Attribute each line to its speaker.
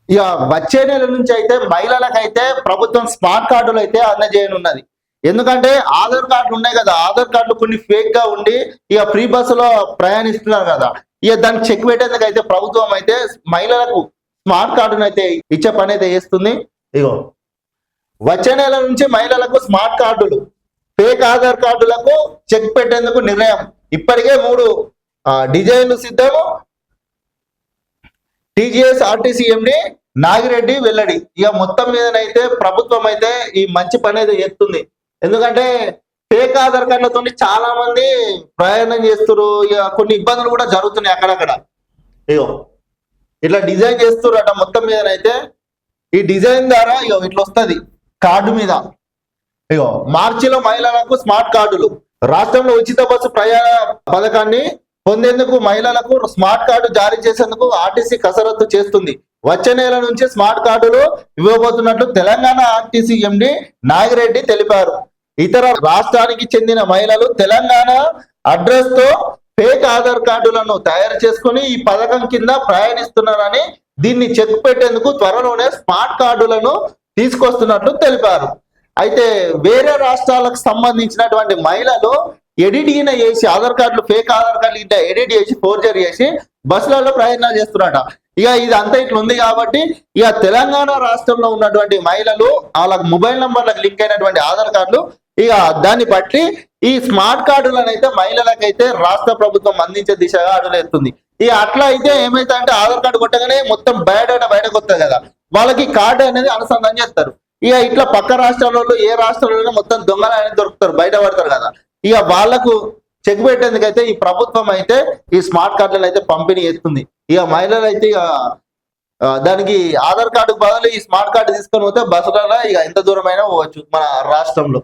Speaker 1: ఇక వచ్చే నెల నుంచి అయితే మహిళలకైతే ప్రభుత్వం స్మార్ట్ కార్డులు అయితే అందజేయనున్నది. ఎందుకంటే ఆధార్ కార్డులు ఉన్నాయి కదా, ఆధార్ కార్డులు కొన్ని ఫేక్ గా ఉండి ఇక ఫ్రీ బస్సులో ప్రయాణిస్తున్నారు కదా, ఇక దానికి చెక్ పెట్టేందుకు అయితే ప్రభుత్వం అయితే మహిళలకు స్మార్ట్ కార్డును అయితే ఇచ్చే పని అయితే చేస్తుంది. ఇగో వచ్చే నెల నుంచి మహిళలకు స్మార్ట్ కార్డులు, ఫేక్ ఆధార్ కార్డులకు చెక్ పెట్టేందుకు నిర్ణయం. ఇప్పటికే 3 డిజైన్లు సిద్ధము. టీజీఎస్ ఆర్టీసీ ఎండి నాగిరెడ్డి వెల్లడి. ఇక మొత్తం మీదనైతే ప్రభుత్వం అయితే ఈ మంచి పని అయితే చేస్తుంది. ఎందుకంటే ఫేక్ ఆధార్ కార్డులతో చాలా మంది ప్రయాణం చేస్తున్నారు. ఇక కొన్ని ఇబ్బందులు కూడా జరుగుతున్నాయి అక్కడక్కడ. ఇగో ఇట్లా డిజైన్ చేస్తున్నారు అట. మొత్తం మీదనైతే ఈ డిజైన్ ద్వారా ఇగో ఇట్లా వస్తుంది కార్డు మీద. ఇగో మార్చిలో మహిళలకు స్మార్ట్ కార్డులు. రాష్ట్రంలో ఉచిత బస్సు ప్రయాణ పథకాన్ని పొందేందుకు మహిళలకు స్మార్ట్ కార్డు జారీ చేసేందుకు ఆర్టీసీ కసరత్తు చేస్తుంది. వచ్చే నెల నుంచి స్మార్ట్ కార్డులు ఇవ్వబోతున్నట్లు తెలంగాణ ఆర్టీసీ ఎండి నాగిరెడ్డి తెలిపారు. ఇతర రాష్ట్రానికి చెందిన మహిళలు తెలంగాణ అడ్రస్ తో ఫేక్ ఆధార్ కార్డులను తయారు చేసుకుని ఈ పథకం కింద ప్రయాణిస్తున్నారని, దీన్ని చెక్ పెట్టేందుకు త్వరలోనే స్మార్ట్ కార్డులను తీసుకొస్తున్నట్లు తెలిపారు. అయితే వేరే రాష్ట్రాలకు సంబంధించినటువంటి మహిళలు ఎడిట్ చేసి ఆధార్ కార్డులు, ఫేక్ ఆధార్ కార్డులు ఇట్లా ఎడిట్ చేసి ఫోర్జరీ చేసి బస్సులలో ప్రయాణాలు చేస్తున్నారట. ఇక ఇది అంతా ఇట్లా ఉంది కాబట్టి ఇక తెలంగాణ రాష్ట్రంలో ఉన్నటువంటి మహిళలు వాళ్ళ మొబైల్ నంబర్లకు లింక్ అయినటువంటి ఆధార్ కార్డులు, ఇక దాన్ని బట్టి ఈ స్మార్ట్ కార్డులను అయితే మహిళలకైతే రాష్ట్ర ప్రభుత్వం అందించే దిశగా అడుగులేస్తుంది. ఇక అట్లా అయితే ఏమైతే అంటే ఆధార్ కార్డు కొట్టగానే మొత్తం బయోడేటా బయటకు వస్తుంది కదా, వాళ్ళకి కార్డు అనేది అనుసంధానం చేస్తారు. ఇక ఇట్లా పక్క రాష్ట్రాలలో ఏ రాష్ట్రంలో మొత్తం దొంగలు అనేది దొరుకుతారు, బయట పడతారు కదా. ఇక వాళ్లకు చెక్ పెట్టేందుకైతే ఈ ప్రభుత్వం అయితే ఈ స్మార్ట్ కార్డులను అయితే పంపిణీ చేస్తుంది. ఇక మహిళలు అయితే ఇక దానికి ఆధార్ కార్డుకు బదులు ఈ స్మార్ట్ కార్డు తీసుకొని పోతే బస్సులలో ఇక ఎంత దూరమైనా పోవచ్చు మన రాష్ట్రంలో.